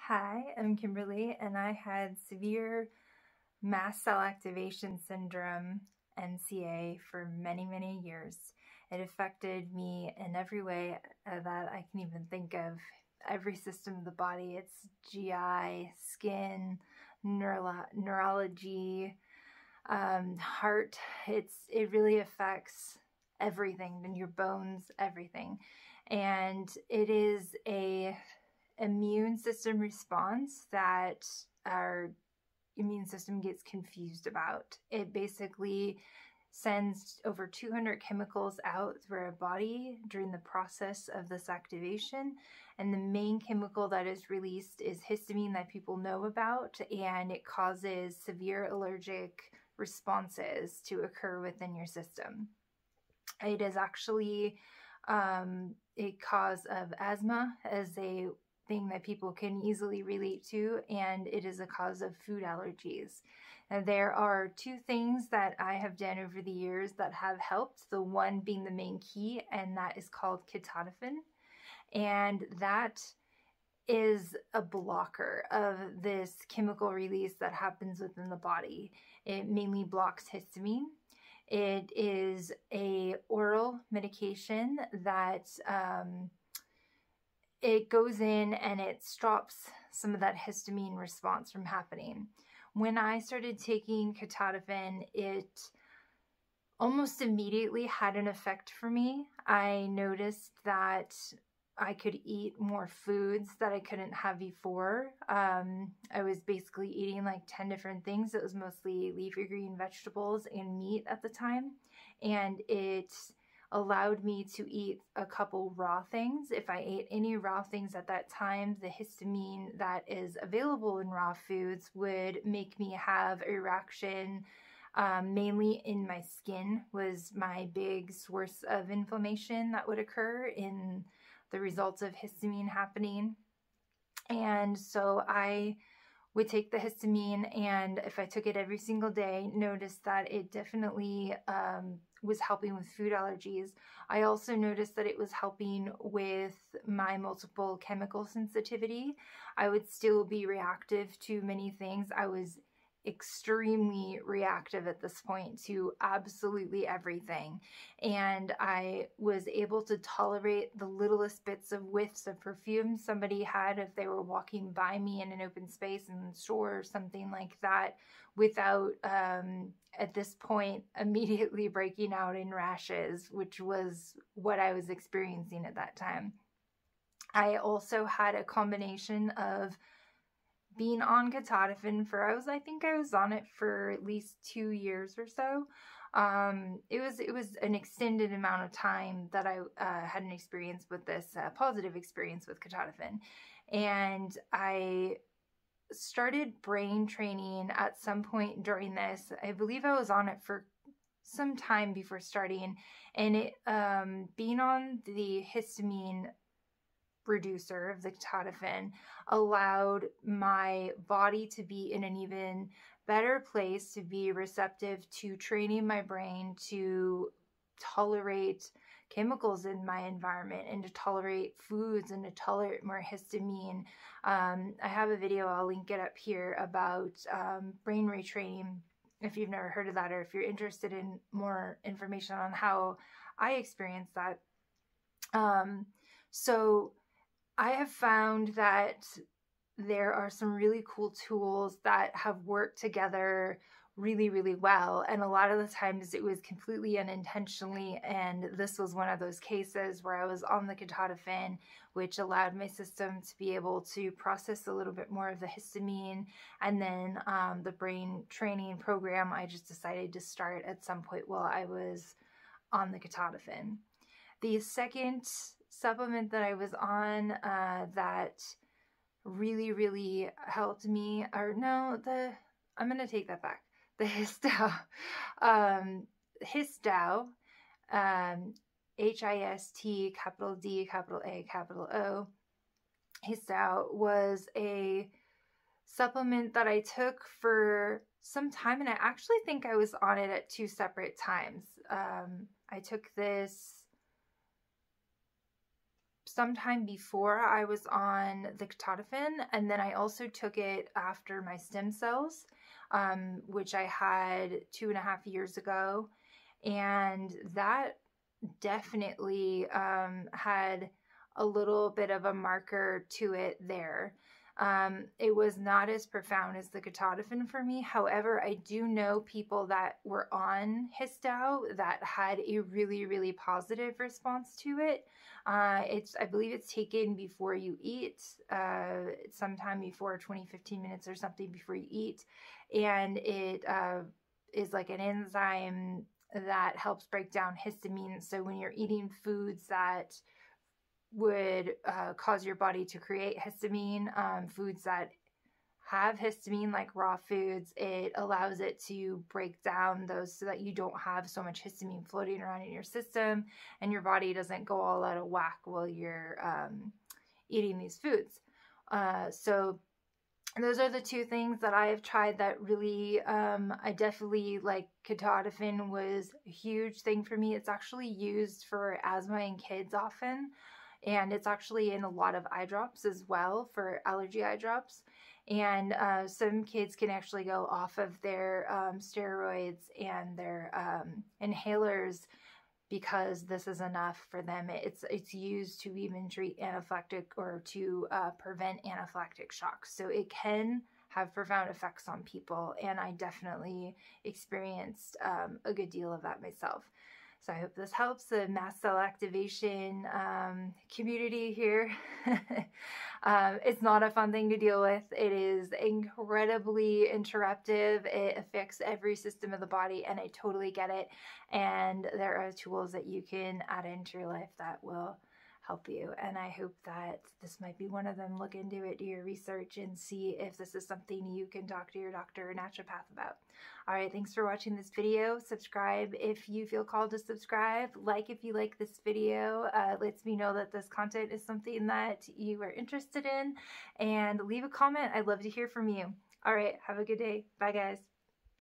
Hi, I'm Kimberly, and I had severe mast cell activation syndrome, MCA, for many, many years. It affected me in every way that I can even think of. Every system of the body. It's GI, skin, neurology, heart. It really affects everything, and your bones, everything. And it is a immune system response that our immune system gets confused about. It basically sends over 200 chemicals out through our body during the process of this activation. And the main chemical that is released is histamine, that people know about, and it causes severe allergic responses to occur within your system. It is actually a cause of asthma as a thing that people can easily relate to, and it is a cause of food allergies. Now, there are two things that I have done over the years that have helped, the one being the main key, and that is called Ketotifen. And that is a blocker of this chemical release that happens within the body. It mainly blocks histamine. It is a oral medication that it goes in and it stops some of that histamine response from happening. When I started taking Ketotifen, it almost immediately had an effect for me. I noticed that I could eat more foods that I couldn't have before. I was basically eating like 10 different things. It was mostly leafy green vegetables and meat at the time. And it allowed me to eat a couple raw things. If I ate any raw things at that time, the histamine that is available in raw foods would make me have a reaction. Mainly in my skin was my big source of inflammation that would occur in the results of histamine happening. And so I would take the histamine, and if I took it every single day, noticed that it definitely was helping with food allergies. I also noticed that it was helping with my multiple chemical sensitivity. I would still be reactive to many things. I was extremely reactive at this point to absolutely everything, and I was able to tolerate the littlest bits of whiffs of perfume somebody had if they were walking by me in an open space in the store or something like that, without at this point immediately breaking out in rashes, which was what I was experiencing at that time. I also had a combination of being on Ketotifen for, I think I was on it for at least 2 years or so. It was an extended amount of time that I had an experience with this, positive experience with Ketotifen. And I started brain training at some point during this. I believe I was on it for some time before starting, and it being on the histamine reducer of the Ketotifen allowed my body to be in an even better place, to be receptive to training my brain to tolerate chemicals in my environment and to tolerate foods and to tolerate more histamine. I have a video, I'll link it up here, about brain retraining if you've never heard of that, or if you're interested in more information on how I experienced that. So I have found that there are some really cool tools that have worked together really, really well. And a lot of the times it was completely unintentionally. And this was one of those cases where I was on the Ketotifen, which allowed my system to be able to process a little bit more of the histamine. And then the brain training program, I just decided to start at some point while I was on the Ketotifen. The second supplement that I was on that really, really helped me, I'm going to take that back. The HistDAO, HistDAO, HIST, capital D, capital A, capital O. HistDAO was a supplement that I took for some time, and I actually think I was on it at 2 separate times. I took this sometime before I was on the Ketotifen, and then I also took it after my stem cells, which I had 2.5 years ago, and that definitely had a little bit of a marker to it there. It was not as profound as the Ketotifen for me. However, I do know people that were on HistDAO that had a really, really positive response to it. I believe it's taken before you eat, sometime before 15 minutes or something before you eat. And it is like an enzyme that helps break down histamine. So when you're eating foods that would cause your body to create histamine, foods that have histamine like raw foods, it allows it to break down those so that you don't have so much histamine floating around in your system and your body doesn't go all out of whack while you're eating these foods. So those are the two things that I have tried that really, I definitely like. Ketotifen was a huge thing for me. It's actually used for asthma in kids often, and it's actually in a lot of eye drops as well for allergy eye drops. And some kids can actually go off of their steroids and their inhalers because this is enough for them. It's used to even treat anaphylactic or to prevent anaphylactic shocks. So it can have profound effects on people, and I definitely experienced a good deal of that myself. So I hope this helps the mast cell activation community here. It's not a fun thing to deal with. It is incredibly interruptive. It affects every system of the body, and I totally get it. And there are tools that you can add into your life that will help you. And I hope that this might be one of them. Look into it, do your research, and see if this is something you can talk to your doctor or naturopath about. All right, thanks for watching this video. Subscribe if you feel called to subscribe. Like if you like this video. It lets me know that this content is something that you are interested in. And leave a comment. I'd love to hear from you. All right, have a good day. Bye, guys.